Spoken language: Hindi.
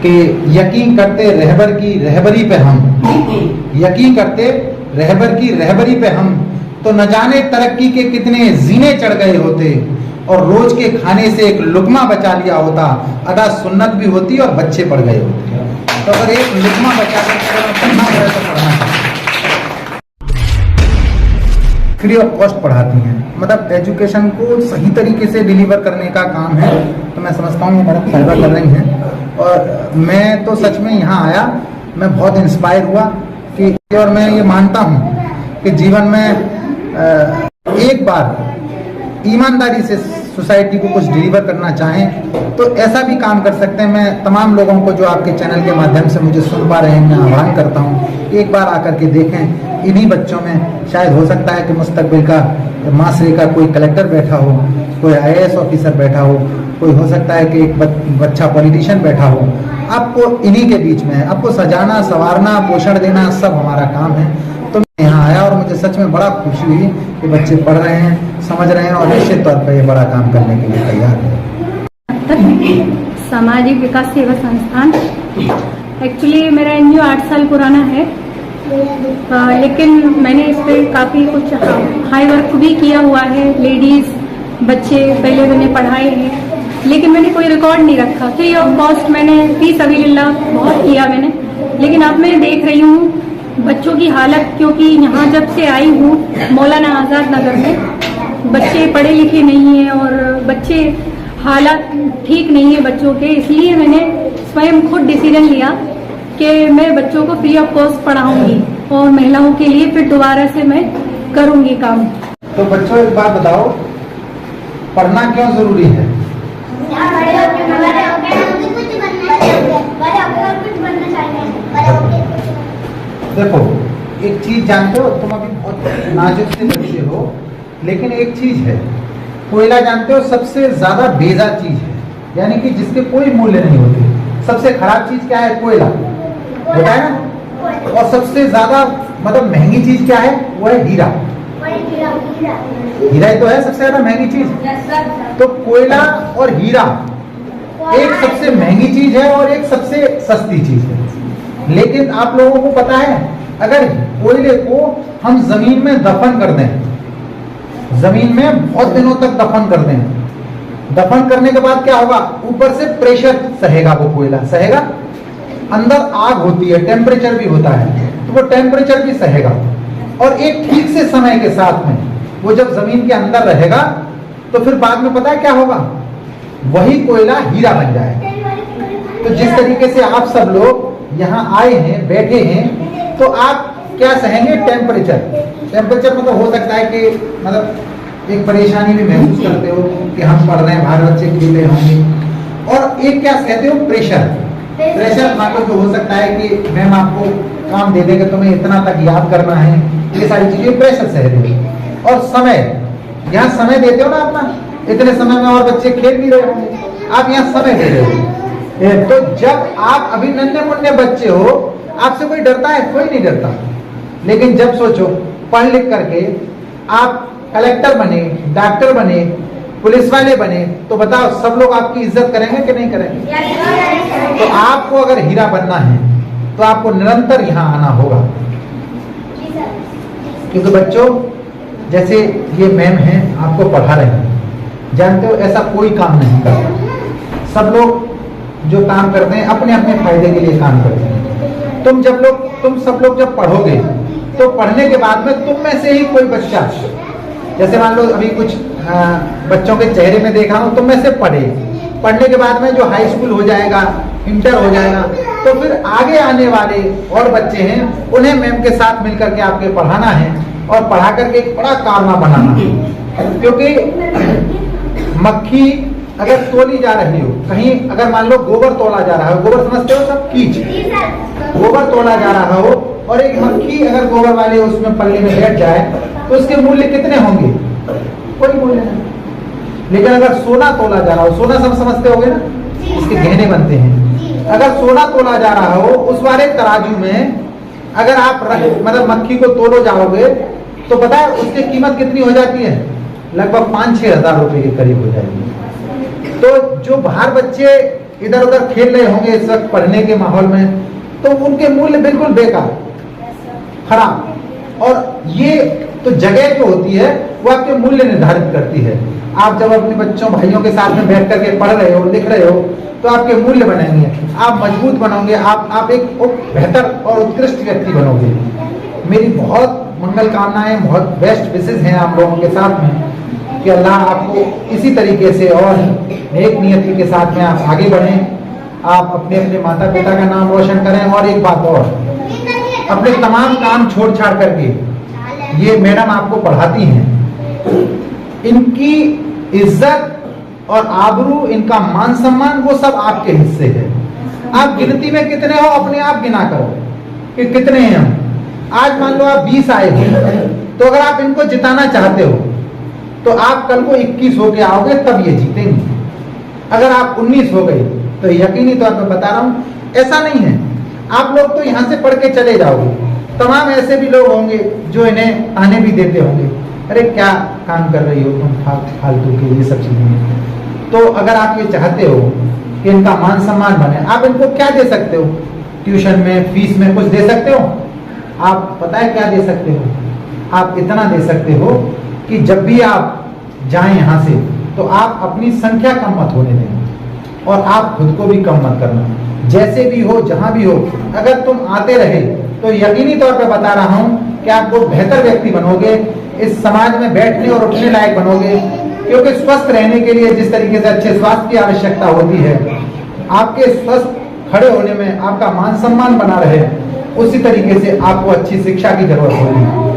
कि यकीन करते रहबर की रहबरी पे हम, यकीन करते रहबर की रहबरी पे हम, तो न जाने तरक्की के कितने जीने चढ़ गए होते, और रोज के खाने से एक लुकमा बचा लिया होता, अदा सुन्नत भी होती और बच्चे पढ़ गए होते। तो अगर एक लुकमा बचा कर पढ़ना पड़े तो पढ़ना चाहिए। फ्री ऑफ कॉस्ट पढ़ाती हैं, मतलब एजुकेशन को सही तरीके से डिलीवर करने का काम है। तो मैं समझता हूँ ये बड़ा फायदा कर रही हैं। और मैं तो सच में यहाँ आया, मैं बहुत इंस्पायर हुआ कि, और मैं ये मानता हूँ कि जीवन में एक बार ईमानदारी से सोसाइटी को कुछ डिलीवर करना चाहें तो ऐसा भी काम कर सकते हैं। मैं तमाम लोगों को जो आपके चैनल के माध्यम से मुझे सुन पा रहे हैं, मैं आह्वान करता हूँ एक बार आकर के देखें। इन्हीं बच्चों में शायद हो सकता है कि मुस्तकबिल का माशरे का कोई कलेक्टर बैठा हो, कोई IAS ऑफिसर बैठा हो, कोई हो सकता है कि एक बच्चा पॉलिटिशियन बैठा हो। आपको इन्हीं के बीच में आपको सजाना, संवारना, पोषण देना सब हमारा काम है। तो मैं यहाँ आया और मुझे सच में बड़ा खुशी हुई कि बच्चे पढ़ रहे हैं, समझ रहे हैं और निश्चित तौर पर ये बड़ा काम करने के लिए तैयार है। सामाजिक विकास सेवा संस्थान, एक्चुअली मेरा NGO 8 साल पुराना है, लेकिन मैंने इस पर काफ़ी कुछ हाई वर्क भी किया हुआ है। लेडीज़ बच्चे पहले मैंने पढ़ाए हैं, लेकिन मैंने कोई रिकॉर्ड नहीं रखा। फ्री ऑफ कॉस्ट मैंने फी सबिलिल्लाह बहुत किया मैंने, लेकिन अब मैं देख रही हूँ बच्चों की हालत, क्योंकि यहाँ जब से आई हूँ मौलाना आज़ाद नगर में, बच्चे पढ़े लिखे नहीं हैं और बच्चे हालात ठीक नहीं है बच्चों के। इसलिए मैंने स्वयं खुद डिसीजन लिया कि मैं बच्चों को फ्री ऑफ कॉस्ट पढ़ाऊंगी और महिलाओं के लिए फिर दोबारा से मैं करूंगी काम। तो बच्चों एक बात बताओ, पढ़ना क्यों जरूरी है? देखो एक चीज जानते हो, तुम अभी बहुत नाजुक से बच्चे हो, लेकिन एक चीज है, कोयला जानते हो सबसे ज्यादा बेजा चीज है, यानी कि जिसके कोई मूल्य नहीं होते। सबसे खराब चीज क्या है? कोयला होता है ना। और सबसे ज्यादा मतलब महंगी चीज क्या है? वो है हीरा। हीरा ही तो है सबसे ज्यादा महंगी चीज। तो कोयला और हीरा एक सबसे महंगी चीज है और एक सबसे सस्ती चीज है। लेकिन आप लोगों को पता है, अगर कोयले को हम जमीन में दफन कर दें, जमीन में बहुत दिनों तक दफन कर दें, दफन करने के बाद क्या होगा? ऊपर से प्रेशर सहेगा, वो कोयला सहेगा, अंदर आग होती है, टेम्परेचर भी होता है, तो वो टेम्परेचर भी सहेगा। और एक ठीक से समय के साथ में वो जब जमीन के अंदर रहेगा तो फिर बाद में पता है क्या होगा? वही कोयला हीरा बन जाएगा। तो जिस तरीके से आप सब लोग यहाँ आए हैं, बैठे हैं, तो आप क्या सहेंगे? टेम्परेचर। टेम्परेचर मतलब हो सकता है कि मतलब एक परेशानी भी महसूस करते हो कि हम पढ़ रहे हैं, बाहर बच्चे खेल रहे होंगे। और एक क्या कहते हो? प्रेशर। प्रेशर मतलब जो हो सकता है कि मैम आपको काम दे देंगे, तुम्हें इतना तक याद करना है, ये सारी चीजें प्रेशर सहते हो। और समय, यहाँ समय देते हो ना अपना, इतने समय में और बच्चे खेल भी रहे होंगे, आप यहाँ समय दे रहे हो। तो जब आप अभी नन्हे मुन्ने बच्चे हो, आपसे कोई डरता है? कोई नहीं डरता। लेकिन जब सोचो पढ़ लिख करके आप कलेक्टर बने, डॉक्टर बने, पुलिस वाले बने, तो बताओ सब लोग आपकी इज्जत करेंगे कि नहीं करेंगे? तो आपको अगर हीरा बनना है तो आपको निरंतर यहाँ आना होगा। क्योंकि बच्चों जैसे ये मैम हैं, आपको पढ़ा रहे हैं, जानते हो ऐसा कोई काम नहीं करता। सब लोग जो काम करते हैं अपने अपने फायदे के लिए काम करते हैं। तुम सब लोग जब पढ़ोगे तो पढ़ने के बाद में तुम में से ही कोई बच्चा, जैसे मान लो अभी कुछ बच्चों के चेहरे में देख रहा हूँ, तुम में से पढ़ने के बाद में जो हाई स्कूल हो जाएगा, इंटर हो जाएगा, तो फिर आगे आने वाले और बच्चे हैं, उन्हें मैम के साथ मिलकर के आपके पढ़ाना है और पढ़ा करके एक बड़ा कारनामा बनाना है। क्योंकि मक्खी अगर तोली जा रही हो कहीं, अगर मान लो गोबर तोला जा रहा है, गोबर समझते हो सब, कीच, गोबर तोला जा रहा हो और एक मक्खी अगर गोबर वाले उसमें पल्ले में बैठ जाए तो उसके मूल्य कितने होंगे? कोई मूल्य नहीं। लेकिन अगर सोना तोला जा रहा हो, सोना सब समझते होगे ना, इसके गहने बनते हैं, अगर सोना तोला जा रहा हो उस वाले तराजू में अगर आप मतलब मक्खी को तोलो जाओगे तो पता है उसकी कीमत कितनी हो जाती है? लगभग 5-6 हज़ार रुपए के करीब हो जाएगी। तो जो बाहर बच्चे इधर उधर खेल रहे होंगे इस वक्त पढ़ने के माहौल में, तो उनके मूल्य बिल्कुल बेकार, खराब। और ये तो जगह जो होती है वो आपके मूल्य निर्धारित करती है। आप जब अपने बच्चों भाइयों के साथ में बैठ करके पढ़ रहे हो, लिख रहे हो, तो आपके मूल्य बनेंगे, आप मजबूत बनोगे, आप एक बेहतर और उत्कृष्ट व्यक्ति बनोगे। मेरी बहुत मंगल कामनाएं, बहुत बेस्ट विशेष हैं आप लोगों के साथ में कि अल्लाह आपको इसी तरीके से और नेक नियति के साथ में आप आगे बढ़ें, आप अपने अपने माता पिता का नाम रोशन करें। और एक बात और, अपने तमाम काम छोड़ छाड़ करके ये मैडम आपको पढ़ाती हैं, इनकी इज्जत और आबरू, इनका मान सम्मान, वो सब आपके हिस्से है। आप गिनती में कितने हो अपने आप गिना करो कि कितने हैं हम। आज मान लो आप 20 आए हो, तो अगर आप इनको जिताना चाहते हो तो आप कल को 21 होके आओगे, तब ये जीतेंगे। अगर आप 19 हो गए तो यकीनी तौर पर बता रहा हूं ऐसा नहीं है। आप लोग तो यहां से पढ़ के चले जाओगे, तमाम ऐसे भी लोग होंगे जो इन्हें ताने भी देते होंगे, अरे क्या काम कर रही हो तुम फालतू के, ये सब चीजें। तो अगर आप ये चाहते हो कि इनका मान सम्मान बने, आप इनको क्या दे सकते हो? ट्यूशन में, फीस में कुछ दे सकते हो? आप पता है क्या दे सकते हो? आप इतना दे सकते हो कि जब भी आप जाएं यहाँ से तो आप अपनी संख्या कम मत होने दें और आप खुद को भी कम मत करना। जैसे भी हो, जहां भी हो, अगर तुम आते रहे तो यकीनी तौर पर बता रहा हूं कि आप वो बेहतर व्यक्ति बनोगे, इस समाज में बैठने और उठने लायक बनोगे। क्योंकि स्वस्थ रहने के लिए जिस तरीके से अच्छे स्वास्थ्य की आवश्यकता होती है, आपके स्वस्थ खड़े होने में आपका मान सम्मान बना रहे, उसी तरीके से आपको अच्छी शिक्षा की जरूरत होगी।